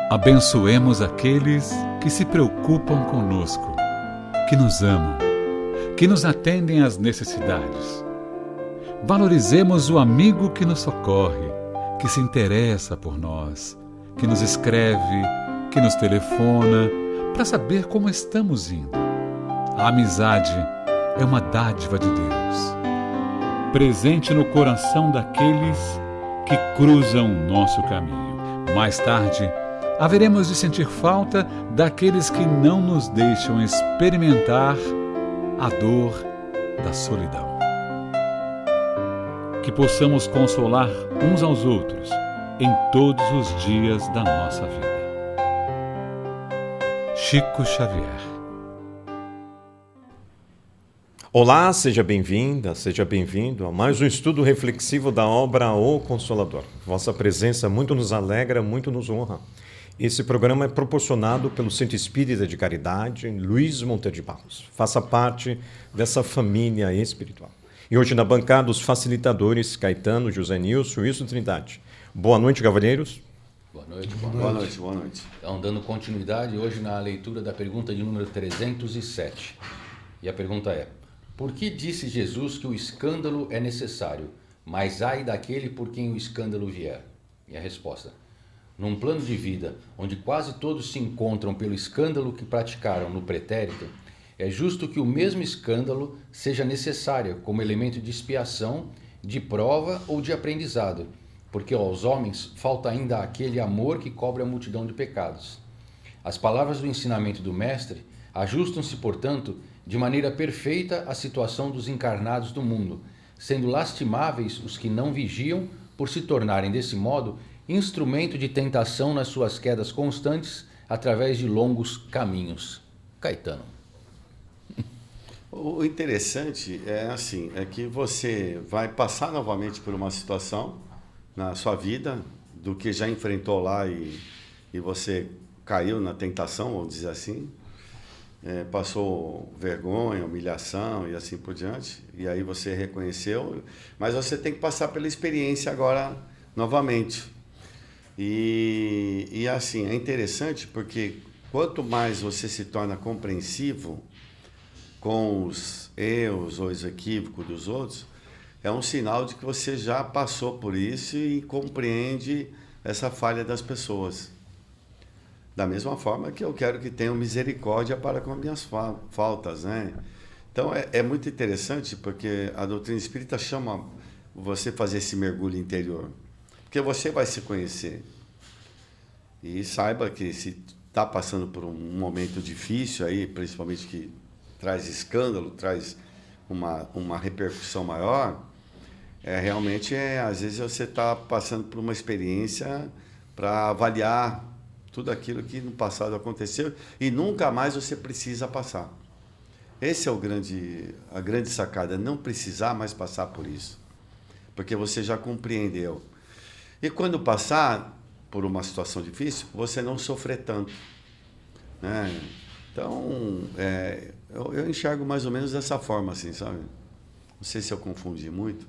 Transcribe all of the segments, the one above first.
Abençoemos aqueles que se preocupam conosco, que nos amam, que nos atendem às necessidades. Valorizemos o amigo que nos socorre, que se interessa por nós, que nos escreve, que nos telefona, para saber como estamos indo. A amizade é uma dádiva de Deus, presente no coração daqueles que cruzam o nosso caminho. Mais tarde, haveremos de sentir falta daqueles que não nos deixam experimentar a dor da solidão. Que possamos consolar uns aos outros em todos os dias da nossa vida. Chico Xavier. Olá, seja bem-vinda, seja bem-vindo a mais um estudo reflexivo da obra O Consolador. Vossa presença muito nos alegra, muito nos honra. Esse programa é proporcionado pelo Centro Espírita de Caridade, Luiz Monteiro de Barros. Faça parte dessa família espiritual. E hoje na bancada os facilitadores Caetano, José Nilson e Wilson Trindade. Boa noite, cavalheiros. Boa noite. Boa noite. Então, dando continuidade hoje na leitura da pergunta de número 307. E a pergunta é: por que disse Jesus que o escândalo é necessário, mas ai daquele por quem o escândalo vier? E a resposta: num plano de vida onde quase todos se encontram pelo escândalo que praticaram no pretérito, é justo que o mesmo escândalo seja necessário como elemento de expiação, de prova ou de aprendizado, porque aos homens falta ainda aquele amor que cobre a multidão de pecados. As palavras do ensinamento do Mestre ajustam-se, portanto, de maneira perfeita à situação dos encarnados do mundo, sendo lastimáveis os que não vigiam por se tornarem, desse modo, instrumento de tentação nas suas quedas constantes através de longos caminhos. Caetano. O interessante é que você vai passar novamente por uma situação na sua vida do que já enfrentou lá e você caiu na tentação, vamos dizer assim, passou vergonha, humilhação e assim por diante, e aí você reconheceu, mas você tem que passar pela experiência agora novamente. E assim, é interessante porque quanto mais você se torna compreensivo com os erros ou os equívocos dos outros, é um sinal de que você já passou por isso e compreende essa falha das pessoas. Da mesma forma que eu quero que tenham misericórdia para com as minhas faltas, né? Então é muito interessante porque a doutrina espírita chama você fazer esse mergulho interior, porque você vai se conhecer. E saiba que se está passando por um momento difícil aí, principalmente que traz escândalo, traz uma repercussão maior, realmente às vezes você está passando por uma experiência para avaliar tudo aquilo que no passado aconteceu e nunca mais você precisa passar. Esse é a grande sacada, não precisar mais passar por isso, porque você já compreendeu. E quando passar por uma situação difícil, você não sofrer tanto, né? Então, eu enxergo mais ou menos dessa forma, assim, sabe? Não sei se eu confundi muito.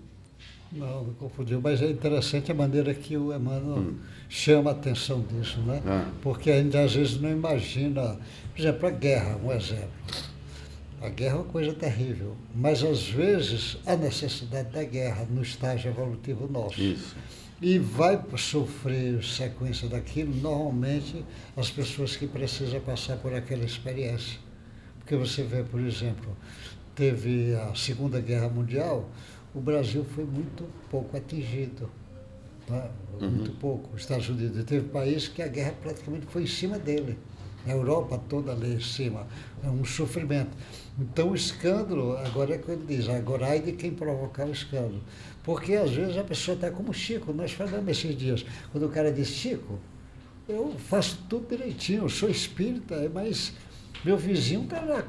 Não confundiu, mas é interessante a maneira que o Emmanuel chama a atenção disso, né? Porque a gente às vezes não imagina, por exemplo, a guerra, um exemplo. A guerra é uma coisa terrível, mas às vezes a necessidade da guerra no estágio evolutivo nosso. Isso. E vai sofrer sequência daquilo, normalmente, as pessoas que precisam passar por aquela experiência. Porque você vê, por exemplo, teve a Segunda Guerra Mundial, o Brasil foi muito pouco atingido, né? Muito pouco. Os Estados Unidos teve país que a guerra praticamente foi em cima dele. A Europa toda ali em cima. É um sofrimento. Então o escândalo, agora é o que ele diz, agora ai de quem provocar o escândalo. Porque às vezes a pessoa está como Chico, nós falamos esses dias, quando o cara diz: Chico, eu faço tudo direitinho, eu sou espírita, mas meu vizinho está lá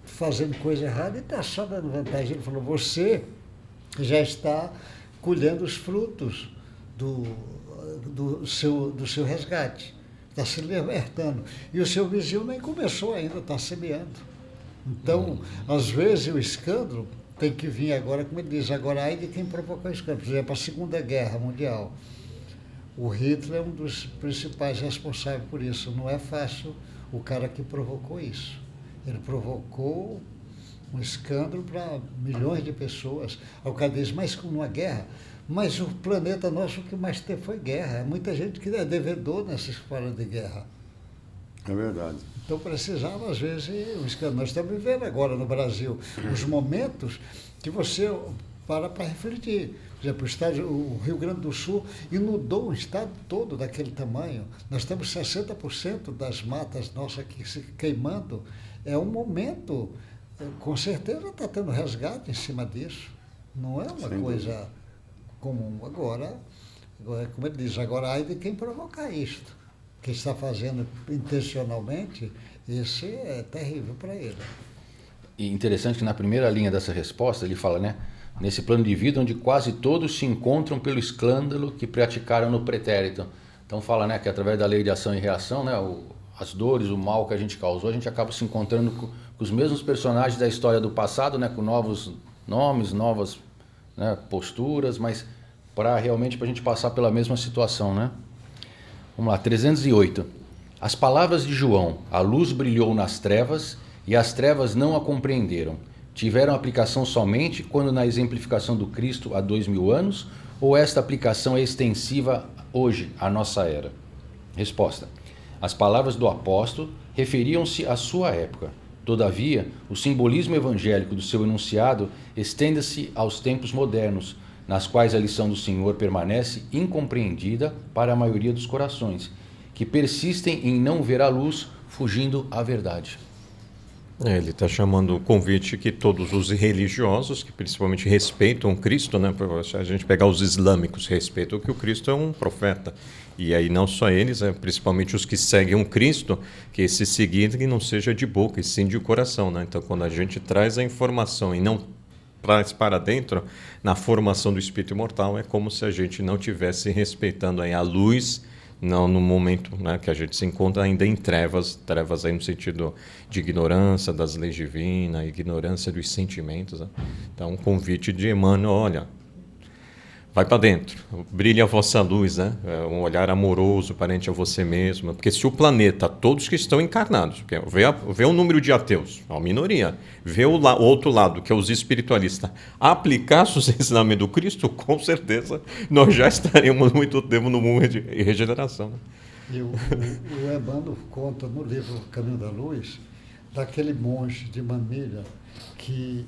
fazendo coisa errada e está só dando vantagem. Ele falou: você já está colhendo os frutos do seu resgate, está se libertando. E o seu vizinho nem começou ainda, está semeando. Então, às vezes, o escândalo tem que vir agora, como ele diz, agora ai de quem provocou o escândalo. Por exemplo, a Segunda Guerra Mundial. O Hitler é um dos principais responsáveis por isso. Não é fácil o cara que provocou isso. Ele provocou um escândalo para milhões de pessoas. Ao cara diz, mas como uma guerra? Mas o planeta nosso, o que mais teve foi guerra. Muita gente que é devedor nessa história de guerra. É verdade. Então precisava, às vezes, um escândalo. Nós estamos vivendo agora no Brasil os momentos que você para refletir. Por exemplo, o Rio Grande do Sul inundou um estado todo daquele tamanho. Nós temos 60% das matas nossas aqui se queimando. É um momento, com certeza está tendo resgate em cima disso. Não é uma coisa comum. Agora, como ele diz, agora ai de quem provocar isto. Que está fazendo intencionalmente, esse é terrível para ele. E interessante que na primeira linha dessa resposta ele fala, né? Nesse plano de vida onde quase todos se encontram pelo escândalo que praticaram no pretérito. Então fala, né, que através da lei de ação e reação, né, as dores, o mal que a gente causou, a gente acaba se encontrando com os mesmos personagens da história do passado, né, com novos nomes, novas, né, posturas, mas para realmente a gente passar pela mesma situação, né? Vamos lá, 308. As palavras de João, a luz brilhou nas trevas e as trevas não a compreenderam. Tiveram aplicação somente quando na exemplificação do Cristo há 2000 anos ou esta aplicação é extensiva hoje, à nossa era? Resposta. As palavras do apóstolo referiam-se à sua época. Todavia, o simbolismo evangélico do seu enunciado estende-se aos tempos modernos, nas quais a lição do Senhor permanece incompreendida para a maioria dos corações, que persistem em não ver a luz, fugindo à verdade. Ele está chamando o convite que todos os religiosos, que principalmente respeitam Cristo, né? Se a gente pegar os islâmicos, respeitam que o Cristo é um profeta. E aí não só eles, principalmente os que seguem o Cristo, que esse seguir que não seja de boca, e sim de coração, né? Então, quando a gente traz a informação e não traz para dentro, na formação do espírito imortal, é como se a gente não tivesse respeitando aí a luz, não no momento, né, que a gente se encontra ainda em trevas aí no sentido de ignorância das leis divinas, ignorância dos sentimentos, né? Então, um convite de Emmanuel, olha, vai para dentro, brilha a vossa luz, né? Um olhar amoroso perante a você mesmo, porque se o planeta, todos que estão encarnados, vê o número de ateus, a minoria, vê o outro lado, que é os espiritualistas, aplicasse os ensinamentos do Cristo, com certeza nós já estaremos muito tempo no mundo de regeneração. Né? E o Emmanuel conta no livro Caminho da Luz, daquele monge de Manilha que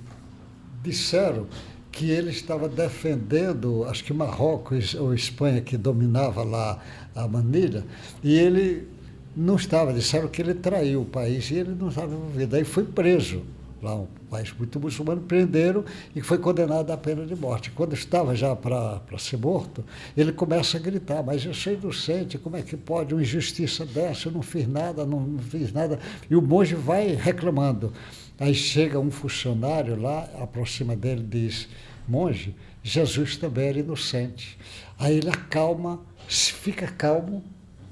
disseram que ele estava defendendo, acho que Marrocos ou Espanha, que dominava lá a Manilha, e ele não estava, disseram que ele traiu o país, e ele não estava envolvido. Aí foi preso, lá um país muito muçulmano, prenderam e foi condenado à pena de morte. Quando estava já para ser morto, ele começa a gritar, mas eu sou inocente, como é que pode uma injustiça dessa? Eu não fiz nada, não fiz nada. E o monge vai reclamando. Aí chega um funcionário lá, aproxima dele e diz, monge, Jesus também era inocente. Aí ele acalma, fica calmo,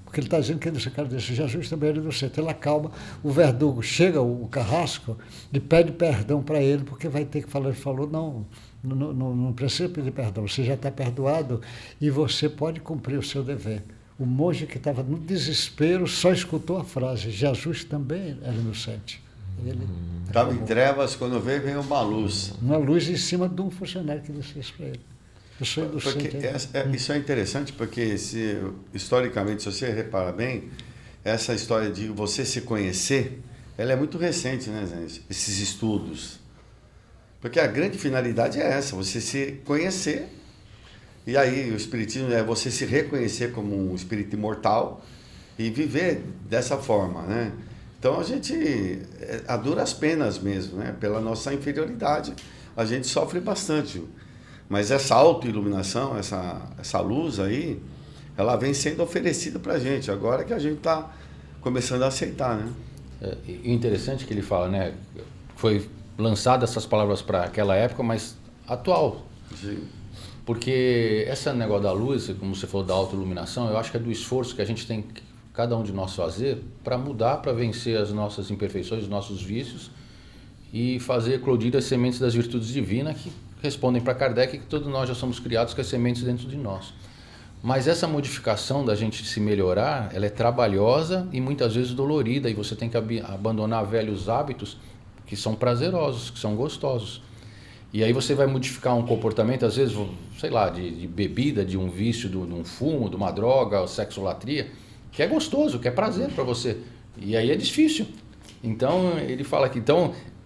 porque ele está dizendo que esse cara disse, Jesus também era inocente. Ele acalma, o verdugo chega, o carrasco, e pede perdão para ele, porque vai ter que falar. Ele falou, não precisa pedir perdão, você já está perdoado e você pode cumprir o seu dever. O monge que estava no desespero só escutou a frase, Jesus também era inocente. Estava em trevas, quando veio uma luz. Uma luz em cima de um funcionário que disse isso para ele. Eu sou inocente. Isso é interessante, porque historicamente, se você repara bem, essa história de você se conhecer, ela é muito recente, né, Zé? Esses estudos. Porque a grande finalidade é essa, você se conhecer. E aí o Espiritismo é você se reconhecer como um espírito imortal e viver dessa forma, né? Então a gente, a duras penas mesmo, né? Pela nossa inferioridade, a gente sofre bastante. Mas essa autoiluminação, essa luz aí, ela vem sendo oferecida para a gente, agora que a gente está começando a aceitar, né? É interessante que ele fala, né? Foi lançadas essas palavras para aquela época, mas atual. Sim. Porque esse negócio da luz, como você falou da autoiluminação, eu acho que é do esforço que a gente tem, cada um de nós fazer, para mudar, para vencer as nossas imperfeições, os nossos vícios e fazer eclodir as sementes das virtudes divinas que respondem para Kardec que todos nós já somos criados com as sementes dentro de nós. Mas essa modificação da gente se melhorar, ela é trabalhosa e muitas vezes dolorida, e você tem que abandonar velhos hábitos que são prazerosos, que são gostosos. E aí você vai modificar um comportamento, às vezes, sei lá, de bebida, de um vício, de um fumo, de uma droga, sexolatria, que é gostoso, que é prazer para você. E aí é difícil. Então, ele fala que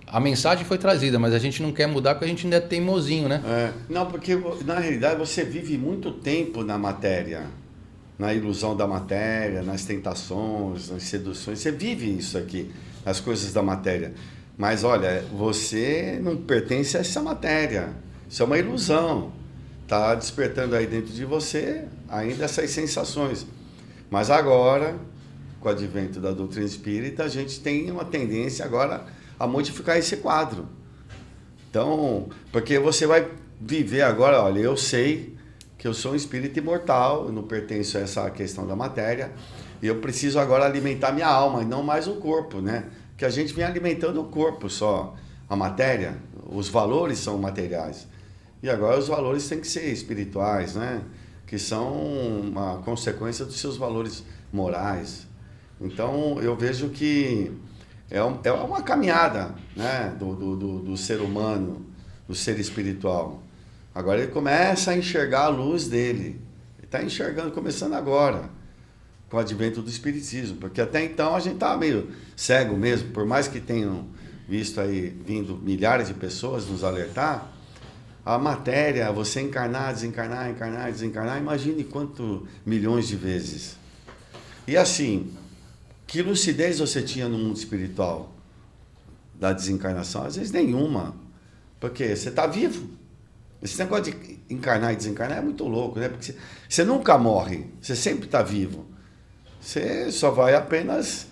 a mensagem foi trazida, mas a gente não quer mudar porque a gente ainda é teimosinho, né? Não, porque na realidade você vive muito tempo na matéria, na ilusão da matéria, nas tentações, nas seduções. Você vive isso aqui, as coisas da matéria. Mas olha, você não pertence a essa matéria. Isso é uma ilusão. Está despertando aí dentro de você ainda essas sensações. Mas agora, com o advento da doutrina espírita, a gente tem uma tendência agora a modificar esse quadro. Então, porque você vai viver agora, olha, eu sei que eu sou um espírito imortal, eu não pertenço a essa questão da matéria, e eu preciso agora alimentar minha alma, e não mais o corpo, né? Que a gente vem alimentando o corpo só, a matéria, os valores são materiais. E agora os valores têm que ser espirituais, né? Que são uma consequência dos seus valores morais. Então, eu vejo que é uma caminhada, né? do ser humano, do ser espiritual. Agora ele começa a enxergar a luz dele. Ele está enxergando, começando agora, com o advento do espiritismo, porque até então a gente estava meio cego mesmo, por mais que tenham visto aí, vindo milhares de pessoas nos alertar, a matéria, você encarnar, desencarnar, encarnar, desencarnar, imagine quantos milhões de vezes. E assim, que lucidez você tinha no mundo espiritual da desencarnação? Às vezes nenhuma, porque você está vivo. Esse negócio de encarnar e desencarnar é muito louco, né? Porque você nunca morre, você sempre está vivo. Você só vai apenas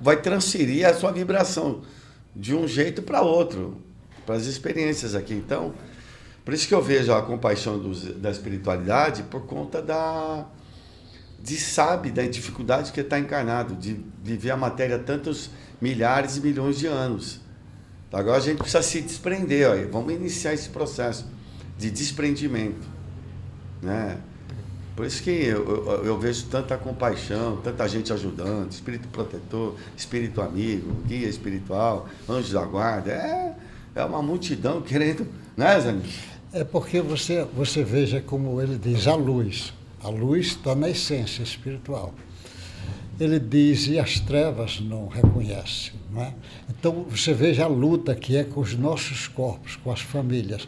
vai transferir a sua vibração de um jeito para outro, para as experiências aqui. Então, por isso que eu vejo a compaixão da espiritualidade por conta da dificuldade que está encarnado, de viver a matéria tantos milhares e milhões de anos. Agora a gente precisa se desprender, ó, vamos iniciar esse processo de desprendimento, né? Por isso que eu vejo tanta compaixão, tanta gente ajudando, espírito protetor, espírito amigo, guia espiritual, anjo da guarda. É uma multidão querendo, né, Zé? É porque você veja como ele diz, a luz. A luz está na essência espiritual. Ele diz, e as trevas não reconhecem. Não é? Então, você veja a luta que é com os nossos corpos, com as famílias.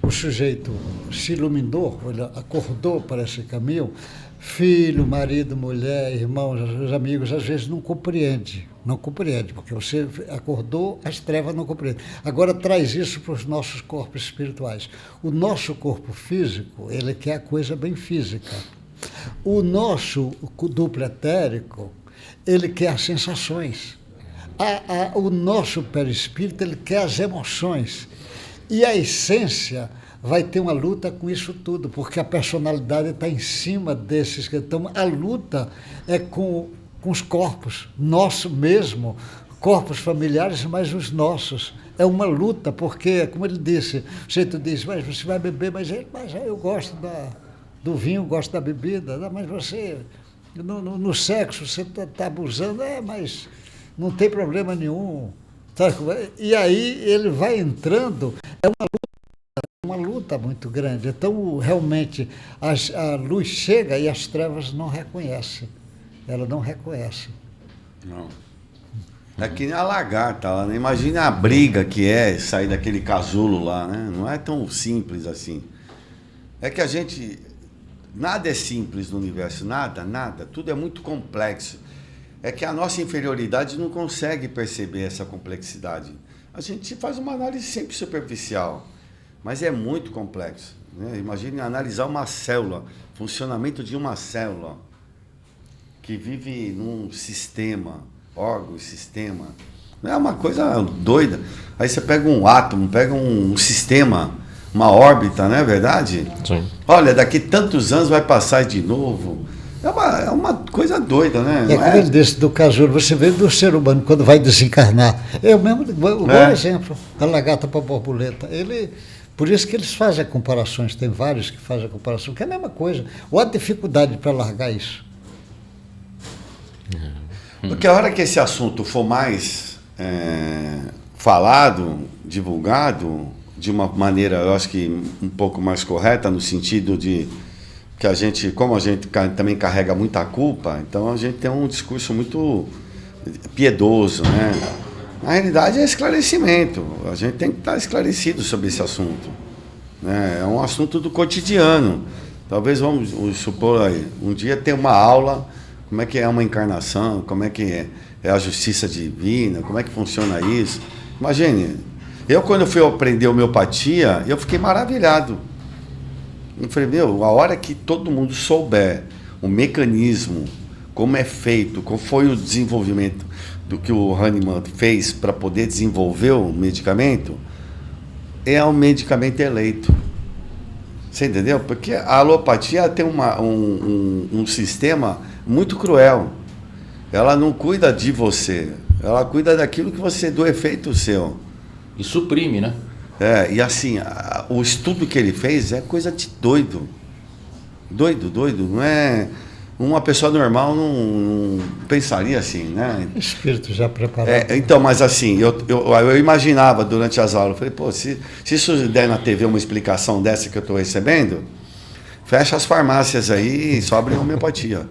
O sujeito se iluminou, ele acordou para esse caminho, filho, marido, mulher, irmãos, os amigos, às vezes não compreende, porque você acordou, as trevas não compreendem. Agora traz isso para os nossos corpos espirituais. O nosso corpo físico, ele quer a coisa bem física. O nosso duplo etérico, ele quer as sensações. O nosso perispírito, ele quer as emoções. E a essência vai ter uma luta com isso tudo, porque a personalidade está em cima desses. Então, a luta é com os corpos, nosso mesmo, corpos familiares, mas os nossos. É uma luta, porque, como ele disse, o jeito diz, mas você vai beber, mas eu gosto do vinho, gosto da bebida, mas você, no sexo, você está abusando, mas não tem problema nenhum. E aí ele vai entrando, é uma luta muito grande. Então, realmente, a luz chega e as trevas não reconhecem. Ela não reconhece. Não. É que nem a lagarta lá, né? Imagina a briga que é sair daquele casulo lá, né? Não é tão simples assim. É que nada é simples no universo, nada. Tudo é muito complexo. É que a nossa inferioridade não consegue perceber essa complexidade. A gente faz uma análise sempre superficial, mas é muito complexo, né? Imagine analisar uma célula, funcionamento de uma célula que vive num sistema, órgão e sistema. Não é uma coisa doida. Aí você pega um átomo, pega um sistema, uma órbita, não é verdade? Sim. Olha, daqui tantos anos vai passar de novo. É uma coisa doida, né? Como ele disse do casulo, você vê do ser humano quando vai desencarnar. Eu mesmo, igual exemplo, a lagarta para a borboleta. Ele Por isso que eles fazem comparações, tem vários que fazem a comparação, que é a mesma coisa. Ou a dificuldade para largar isso. Porque a hora que esse assunto for mais falado, divulgado, de uma maneira, eu acho que um pouco mais correta, no sentido de que a gente, como a gente também carrega muita culpa, então a gente tem um discurso muito piedoso, né? Na realidade é esclarecimento, a gente tem que estar esclarecido sobre esse assunto, né? É um assunto do cotidiano. Talvez vamos supor aí, um dia ter uma aula, como é que é uma encarnação, como é que é a justiça divina, como é que funciona isso. Imagine, eu quando fui aprender homeopatia, eu fiquei maravilhado. Eu falei, a hora que todo mundo souber o mecanismo, como é feito, qual foi o desenvolvimento do que o Hahnemann fez para poder desenvolver o medicamento, é um medicamento eleito. Você entendeu? Porque a alopatia tem um sistema muito cruel. Ela não cuida de você, ela cuida daquilo que você, do efeito seu. E suprime, né? E assim, o estudo que ele fez é coisa de doido. Doido. Não é... Uma pessoa normal não pensaria assim, né? Espírito já preparado. Então, mas assim, eu imaginava durante as aulas, eu falei, se isso der na TV uma explicação dessa que eu estou recebendo, fecha as farmácias aí e sobre homeopatia.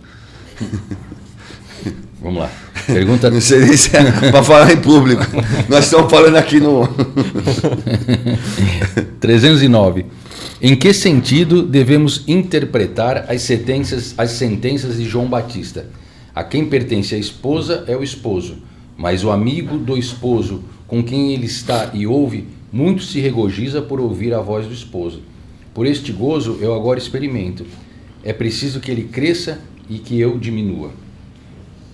Vamos lá. Pergunta... Não sei se é para falar em público. Nós estamos falando aqui no... 309. Em que sentido devemos interpretar as sentenças de João Batista? A quem pertence a esposa é o esposo, mas o amigo do esposo com quem ele está e ouve, muito se regozija por ouvir a voz do esposo. Por este gozo eu agora experimento. É preciso que ele cresça e que eu diminua.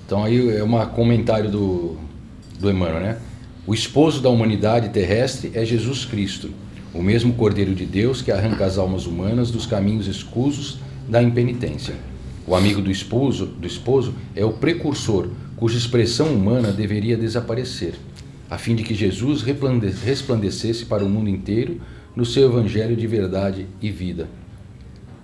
Então aí é um comentário do Emmanuel, né? O esposo da humanidade terrestre é Jesus Cristo, o mesmo Cordeiro de Deus que arranca as almas humanas dos caminhos escusos da impenitência. O amigo do esposo é o precursor, cuja expressão humana deveria desaparecer, a fim de que Jesus resplandecesse para o mundo inteiro no seu evangelho de verdade e vida.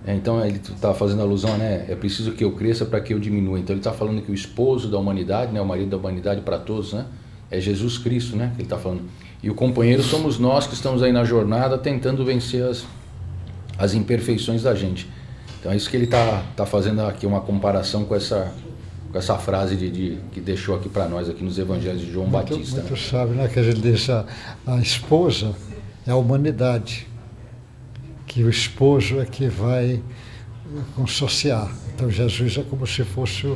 Então ele está fazendo alusão, né? É preciso que eu cresça para que eu diminua. Então ele está falando que o esposo da humanidade, né? O marido da humanidade para todos, né? É Jesus Cristo, né? Que ele está falando. E o companheiro somos nós que estamos aí na jornada tentando vencer as imperfeições da gente. Então é isso que ele está fazendo aqui, uma comparação com essa frase que deixou aqui para nós aqui nos evangelhos de João Batista. Muito sábio, né? Que a gente diz a esposa é a humanidade, que o esposo é que vai consociar. Então Jesus é como se fosse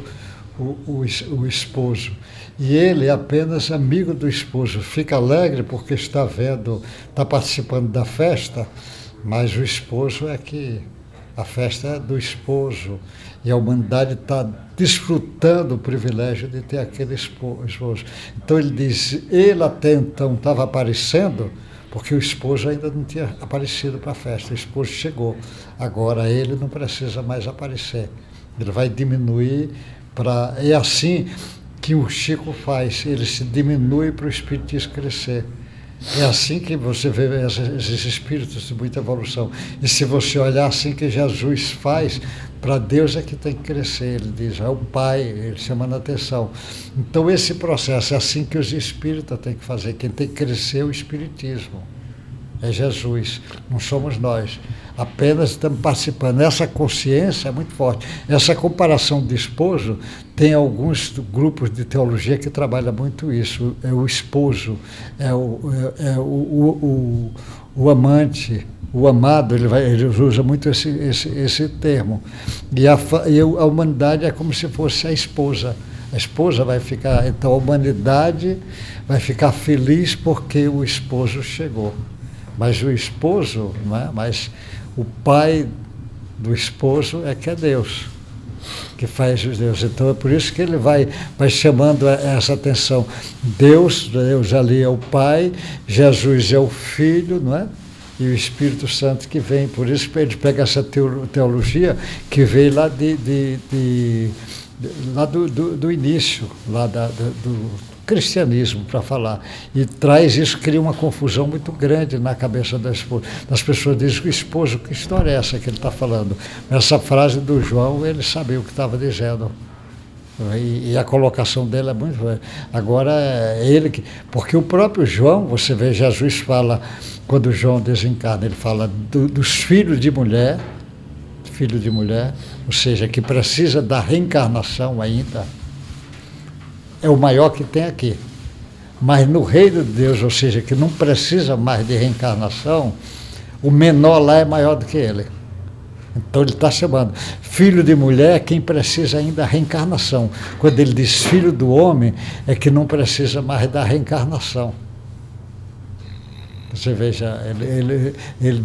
o esposo. E ele é apenas amigo do esposo. Fica alegre porque está participando da festa, mas o esposo é que... A festa é do esposo. E a humanidade está desfrutando o privilégio de ter aquele esposo. Então ele diz, ele até então estava aparecendo, porque o esposo ainda não tinha aparecido para a festa. O esposo chegou. Agora ele não precisa mais aparecer. Ele vai diminuir para... É assim que o Chico faz. Ele se diminui para o espiritismo crescer. É assim que você vê esses espíritos de muita evolução. E se você olhar assim que Jesus faz, para Deus é que tem que crescer. Ele diz, é o Pai, ele chamando a atenção. Então esse processo é assim que os espíritas têm que fazer. Quem tem que crescer é o espiritismo. É Jesus, não somos nós. Apenas estamos participando. Essa consciência é muito forte. Essa comparação de esposo, tem alguns grupos de teologia que trabalham muito isso. É o esposo, o amante, o amado, ele usa muito esse termo. E a humanidade é como se fosse a esposa. A esposa vai ficar... Então a humanidade vai ficar feliz porque o esposo chegou. Mas o esposo, não é? Mas o pai do esposo é que é Deus, que faz os Deus. Então é por isso que ele vai chamando essa atenção. Deus ali é o Pai, Jesus é o Filho, não é? E o Espírito Santo que vem. Por isso que ele pega essa teologia que veio lá lá do início, lá cristianismo para falar. E traz isso, cria uma confusão muito grande na cabeça das pessoas. Dizem, esposo, que história é essa que ele está falando? Essa frase do João, ele sabia o que estava dizendo. E a colocação dele é muito... Agora, ele que... Porque o próprio João, você vê, Jesus fala, quando João desencarna, ele fala dos filhos de mulher, ou seja, que precisa da reencarnação ainda, é o maior que tem aqui. Mas no reino de Deus, ou seja, que não precisa mais de reencarnação, o menor lá é maior do que ele. Então ele está chamando filho de mulher quem precisa ainda da reencarnação. Quando ele diz filho do homem, é que não precisa mais da reencarnação. Você veja, ele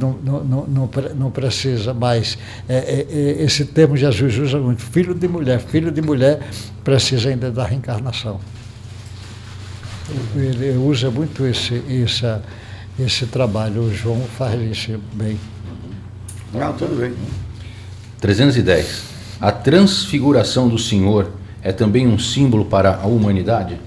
não precisa mais. Esse termo Jesus usa muito, filho de mulher precisa ainda da reencarnação. Ele usa muito esse trabalho, o João faz isso bem. Não, tudo bem. 310. A transfiguração do Senhor é também um símbolo para a humanidade?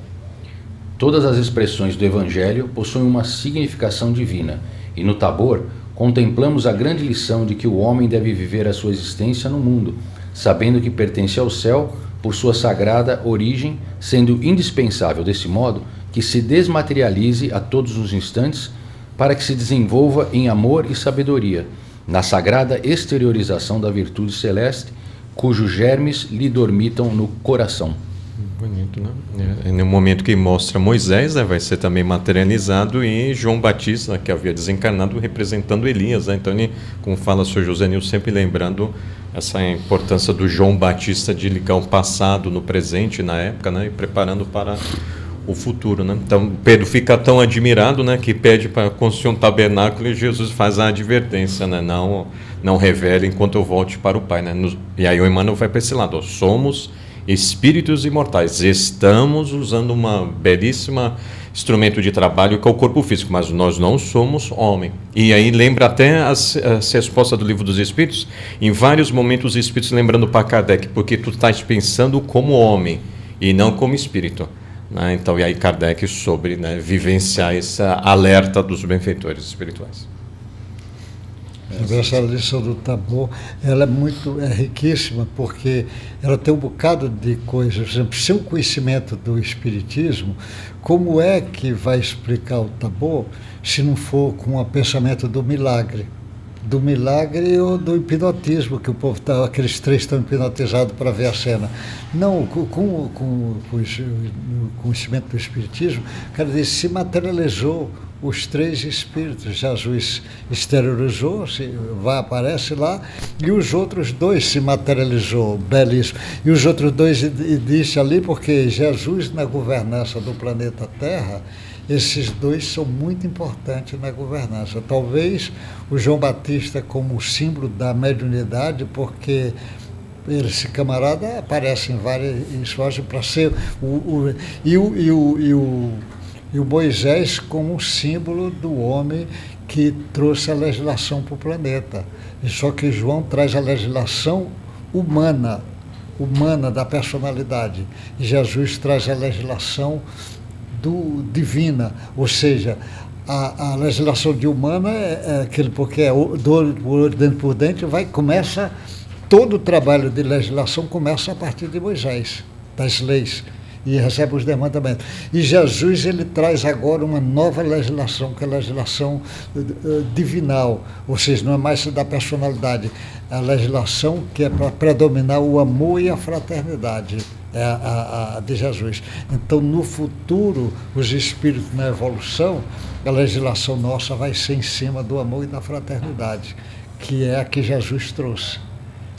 Todas as expressões do Evangelho possuem uma significação divina, e no Tabor contemplamos a grande lição de que o homem deve viver a sua existência no mundo, sabendo que pertence ao céu por sua sagrada origem, sendo indispensável desse modo que se desmaterialize a todos os instantes para que se desenvolva em amor e sabedoria, na sagrada exteriorização da virtude celeste, cujos germes lhe dormitam no coração. Bonito, né? No momento que mostra Moisés, né, vai ser também materializado, e João Batista, que havia desencarnado, representando Elias. Né? Então, ele, como fala o Sr. José Nilson, sempre lembrando essa importância do João Batista de ligar o passado no presente, na época, né, e preparando para o futuro, né? Então Pedro fica tão admirado, né, que pede para construir um tabernáculo, e Jesus faz a advertência, né, não revele enquanto eu volte para o Pai, né? E aí o Emmanuel vai para esse lado, ó, somos espíritos imortais, estamos usando uma belíssima instrumento de trabalho que é o corpo físico, mas nós não somos homem. E aí lembra até as respostas do Livro dos Espíritos, em vários momentos os espíritos lembrando para Kardec, porque tu estás pensando como homem e não como espírito. Então, e aí Kardec sobre, né, vivenciar essa alerta dos benfeitores espirituais. Essa lição do Tabor, ela é riquíssima, porque ela tem um bocado de coisas. Por exemplo, sem o conhecimento do Espiritismo, como é que vai explicar o Tabor se não for com o pensamento do milagre? Do milagre ou do hipnotismo, que o povo aqueles três estão hipnotizados para ver a cena. Não, com o conhecimento do Espiritismo, o cara diz, se materializou os três espíritos. Jesus exteriorizou, aparece lá, e os outros dois se materializou, belíssimo. E os outros dois disse ali, porque Jesus, na governança do planeta Terra, esses dois são muito importantes na governança. Talvez o João Batista como símbolo da mediunidade, porque esse camarada aparece em várias histórias para ser e o Moisés como símbolo do homem que trouxe a legislação para o planeta. E só que João traz a legislação humana da personalidade. E Jesus traz a legislação divina, ou seja, a legislação de humana é aquele, porque é dentro por dentro, começa todo o trabalho de legislação começa a partir de Moisés, das leis, e recebe os mandamentos. E Jesus, ele traz agora uma nova legislação, que é a legislação divinal, ou seja, não é mais da personalidade, é a legislação que é para predominar o amor e a fraternidade. É a de Jesus. Então, no futuro, os espíritos na evolução, a legislação nossa vai ser em cima do amor e da fraternidade, que é a que Jesus trouxe.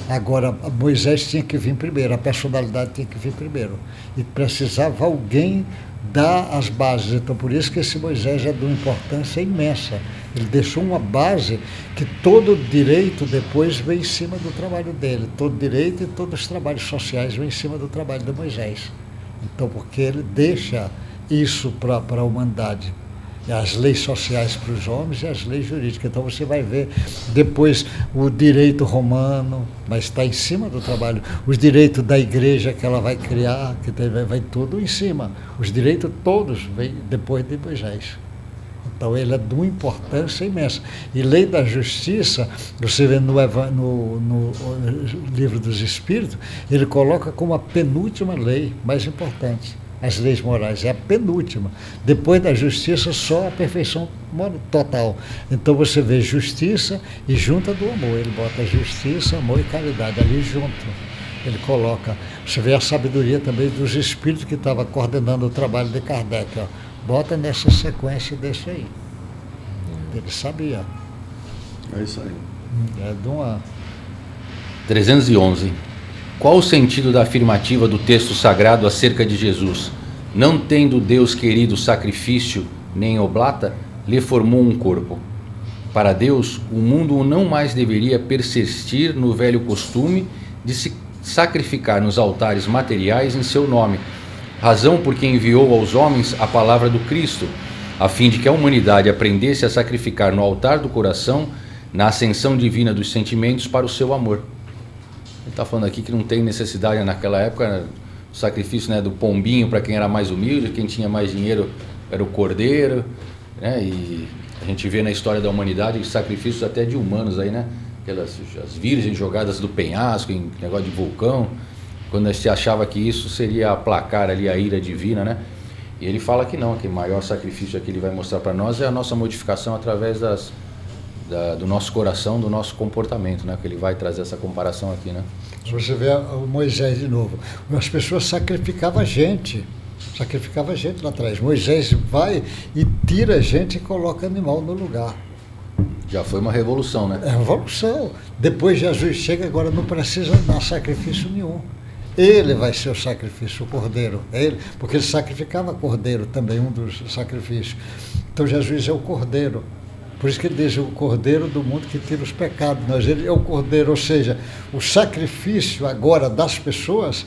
Agora, Moisés tinha que vir primeiro, a personalidade tinha que vir primeiro. E precisava alguém dar as bases. Então, por isso que esse Moisés é de uma importância imensa. Ele deixou uma base que todo direito depois vem em cima do trabalho dele. Todo direito e todos os trabalhos sociais vêm em cima do trabalho de Moisés. Então, porque ele deixa isso para a humanidade. as leis sociais para os homens e as leis jurídicas. Então você vai ver depois o direito romano, mas está em cima do trabalho. Os direitos da igreja que ela vai criar, que vai tudo em cima. Os direitos todos vêm depois de Moisés. Então ele é de uma importância imensa. E lei da justiça, você vê no livro dos Espíritos, ele coloca como a penúltima lei mais importante. As leis morais é a penúltima. Depois da justiça, só a perfeição total. Então você vê justiça e junta do amor. Ele bota justiça, amor e caridade ali junto. Ele coloca. Você vê a sabedoria também dos espíritos que estavam coordenando o trabalho de Kardec. Ó. Bota nessa sequência desse aí. Ele sabia. É isso aí. É de uma... 311. Qual o sentido da afirmativa do texto sagrado acerca de Jesus? Não tendo Deus querido sacrifício nem oblata, lhe formou um corpo. Para Deus, o mundo não mais deveria persistir no velho costume de se sacrificar nos altares materiais em seu nome, razão por que enviou aos homens a palavra do Cristo, a fim de que a humanidade aprendesse a sacrificar no altar do coração, na ascensão divina dos sentimentos para o seu amor. Ele está falando aqui que não tem necessidade naquela época, o sacrifício, né, do pombinho para quem era mais humilde, quem tinha mais dinheiro era o cordeiro, né, e a gente vê na história da humanidade sacrifícios até de humanos aí, né, as virgens jogadas do penhasco, em negócio de vulcão, quando se achava que isso seria aplacar ali a ira divina, né, e ele fala que não, que o maior sacrifício que ele vai mostrar para nós é a nossa modificação através do nosso coração, do nosso comportamento, né? Que ele vai trazer essa comparação aqui, né? Se você vê o Moisés de novo, as pessoas sacrificavam gente lá atrás. Moisés vai e tira a gente e coloca animal no lugar. Já foi uma revolução, né? É uma revolução. Depois Jesus chega, agora não precisa dar sacrifício nenhum. Ele vai ser o sacrifício, o cordeiro. É ele, porque ele sacrificava cordeiro também, um dos sacrifícios. Então Jesus é o cordeiro. Por isso que ele diz o cordeiro do mundo que tira os pecados. Mas ele é o cordeiro, ou seja, o sacrifício agora das pessoas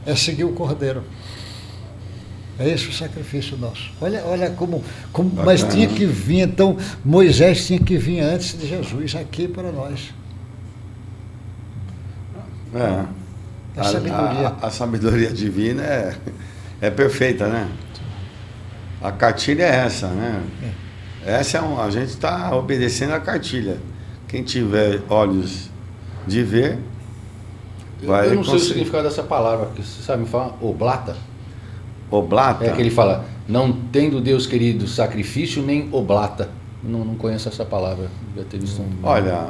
é seguir o cordeiro. É esse o sacrifício nosso. Olha como mas tinha que vir, então Moisés tinha que vir antes de Jesus aqui para nós. É. A sabedoria. A sabedoria divina é perfeita, né? A cartilha é essa, né? Essa a gente está obedecendo a cartilha. Quem tiver olhos de ver, vai... Eu não sei o significado dessa palavra, porque você sabe me falar, oblata? Oblata? É que ele fala, não tendo Deus querido sacrifício nem oblata. Não conheço essa palavra. Devia ter visto Olha,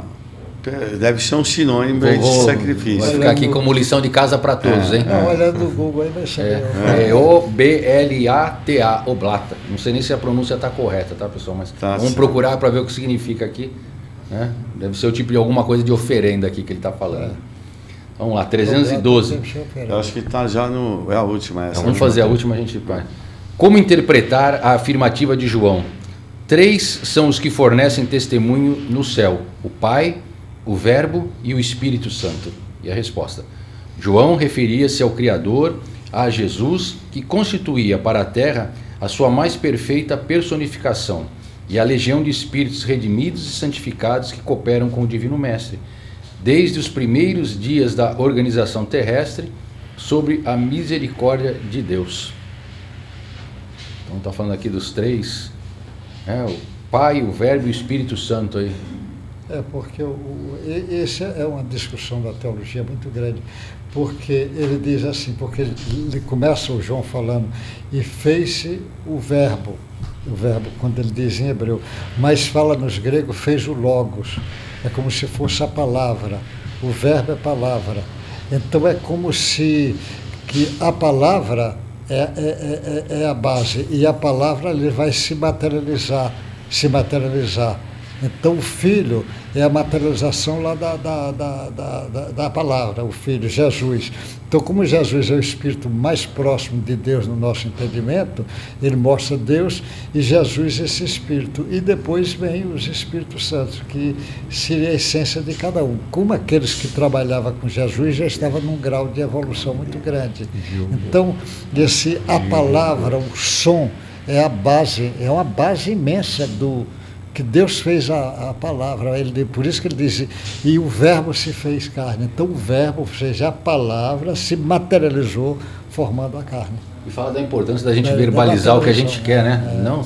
deve ser um sinônimo de sacrifício. Vai ficar aqui como lição de casa para todos, hein? Olha no Google aí, vai saber. É O-B-L-A-T-A, oblata. Não sei nem se a pronúncia está correta, tá, pessoal? Mas vamos procurar para ver o que significa aqui. Né? Deve ser o tipo de alguma coisa de oferenda aqui que ele está falando. Vamos lá, 312. Eu acho que está já no... É a última essa. Vamos fazer a última, a gente vai. Como interpretar a afirmativa de João? 3 são os que fornecem testemunho no céu: o Pai, o Verbo e o Espírito Santo. E a resposta: João referia-se ao Criador, a Jesus, que constituía para a terra a sua mais perfeita personificação, e a legião de espíritos redimidos e santificados que cooperam com o Divino Mestre, desde os primeiros dias da organização terrestre, sobre a misericórdia de Deus. Então está falando aqui dos 3, o Pai, o Verbo e o Espírito Santo aí. Porque essa é uma discussão da teologia muito grande, porque ele diz assim, porque ele começa o João falando, e fez-se o verbo quando ele diz em hebreu, mas fala nos gregos, fez o logos, é como se fosse a palavra, o verbo é palavra, então é como se que a palavra é a base, e a palavra ele vai se materializar. Então o Filho é a materialização lá da palavra, o Filho, Jesus. Então, como Jesus é o Espírito mais próximo de Deus no nosso entendimento, ele mostra Deus e Jesus esse Espírito. E depois vem os Espíritos Santos, que seria a essência de cada um. Como aqueles que trabalhavam com Jesus já estavam num grau de evolução muito grande. Então, a palavra, o som, é uma base imensa do que Deus fez a palavra. Por isso que ele diz, e o verbo se fez carne. Então o verbo, ou seja, a palavra se materializou formando a carne. E fala da importância da gente verbalizar o que a gente quer, né? Não,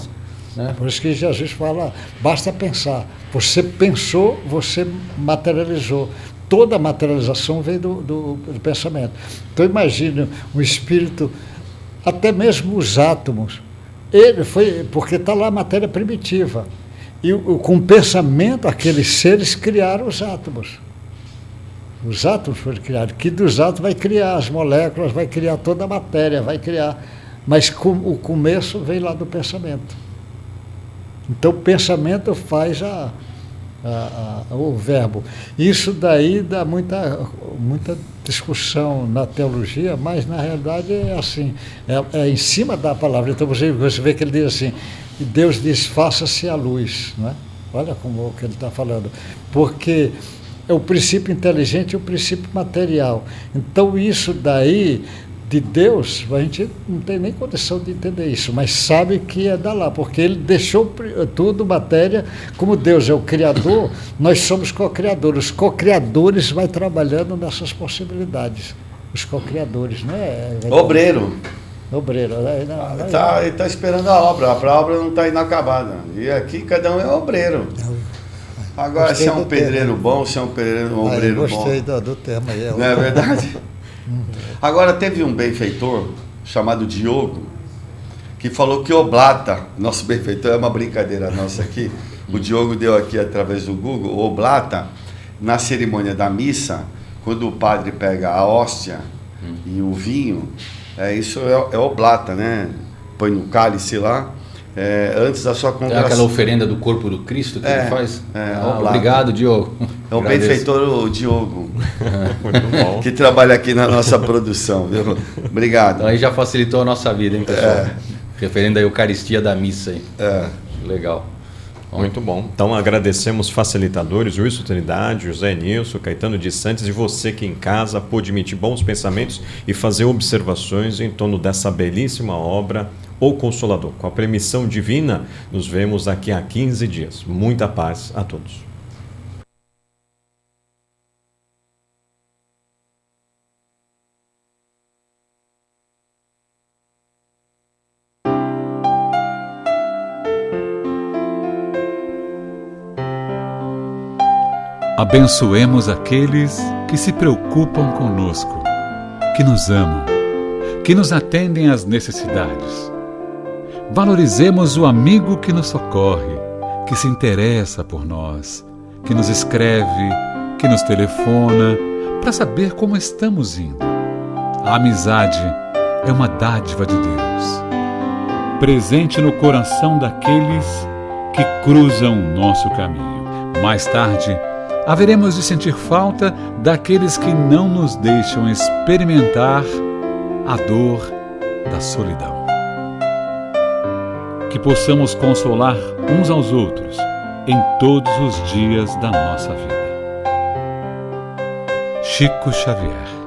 né? Por isso que Jesus fala, basta pensar. Você pensou, você materializou. Toda a materialização vem do pensamento. Então imagine o espírito, até mesmo os átomos. Ele foi, porque está lá a matéria primitiva. E com o pensamento, aqueles seres criaram os átomos. Os átomos foram criados. Que dos átomos vai criar as moléculas, vai criar toda a matéria, vai criar. Mas o começo vem lá do pensamento. Então o pensamento faz o verbo. Isso daí dá muita discussão na teologia, mas na realidade é assim, é em cima da palavra. Então você vê que ele diz assim, e Deus diz, faça-se a luz, não é? Olha como que ele está falando, porque é o princípio inteligente e o princípio material. Então isso daí de Deus, a gente não tem nem condição de entender isso, mas sabe que é da lá, porque ele deixou tudo matéria, como Deus é o Criador, nós somos co-criadores. Os co-criadores vai trabalhando nessas possibilidades. Os co-criadores, não é? Obreiro. Obreiro. Ele está esperando a obra não está inacabada. E aqui cada um é obreiro. Agora, Gostei se é um pedreiro tema. bom, se é um obreiro bom. Gostei do tema aí. Não é verdade? Agora, teve um benfeitor chamado Diogo, que falou que oblata, nosso benfeitor é uma brincadeira nossa aqui, o Diogo deu aqui através do Google, oblata, na cerimônia da missa, quando o padre pega a hóstia e o vinho, isso é oblata, né? Põe no cálice lá, antes da sua congregação. É aquela oferenda do corpo do Cristo que ele faz? Obrigado, Diogo. É o benfeitor Diogo, muito bom, que trabalha aqui na nossa produção, viu? Obrigado. Então aí já facilitou a nossa vida, hein, pessoal? Referendo à Eucaristia da missa aí. Legal. Muito bom. Então agradecemos facilitadores, Wilson Trindade, José Nilson, Caetano de Santos e você que em casa pôde emitir bons pensamentos e fazer observações em torno dessa belíssima obra, O Consolador. Com a permissão divina, nos vemos daqui a 15 dias. Muita paz a todos. Abençoemos aqueles que se preocupam conosco, que nos amam, que nos atendem às necessidades. Valorizemos o amigo que nos socorre, que se interessa por nós, que nos escreve, que nos telefona, para saber como estamos indo. A amizade é uma dádiva de Deus, presente no coração daqueles que cruzam o nosso caminho. Mais tarde, haveremos de sentir falta daqueles que não nos deixam experimentar a dor da solidão. Que possamos consolar uns aos outros em todos os dias da nossa vida. Chico Xavier.